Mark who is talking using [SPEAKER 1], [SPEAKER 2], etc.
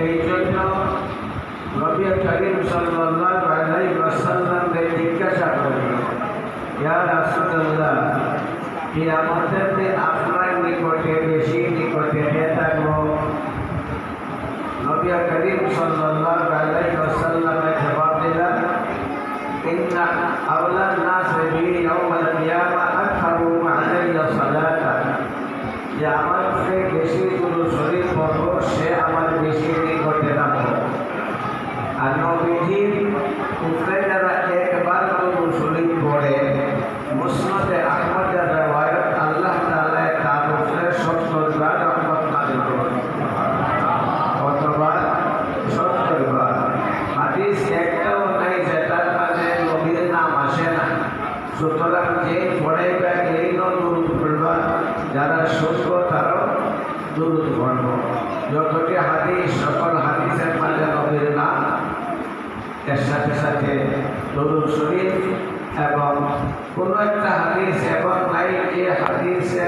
[SPEAKER 1] এই জন্য নবী করিম সাল্লাল্লাহু আলাইহি ওয়াসাল্লামকে জিজ্ঞাসা করল, ইয়া রাসূলুল্লাহ, কিয়ামতের দিন আপনার নিকটে বেশি নিকটে কে থাকবো? নবী করিম সাল্লাল্লাহু আলাইহি ওয়াসাল্লামের জবাব দিলেন, ইন্না আওলান নাস বি ইয়াউমাল কিয়ামা আকসারুহুম আলাইয়া সালাতান, যে আমার চেয়ে বেশি দুরূদ শরীফ পড়ব সে আমার বেশি নিকটে থাকবে। আর নবীজির উপরে যারা একবার দুরূদ শরীফ পড়ে, মুসনাদে আহমদের রিওয়ায়াত, আল্লাহ তাআলা তার উপরে 70 বার রহমত নাযিল করেন। কতবার? 70 বার। হাদিস একটাও নাই যেটার মানে নবীর নাম আসে না। সুতরাং যে পড়াইবা এই দুরূদ পড়বা, যারা শুদ্ধ তারাও দুরূদ পড়ব। যতটি হাদিস, সকল হাদিসের মাঝে নবীর নাম, এর সাথে সাথে দুরূদ শরীফ, এবং কোনো একটা হাদিস এবং নাই যে হাদিসে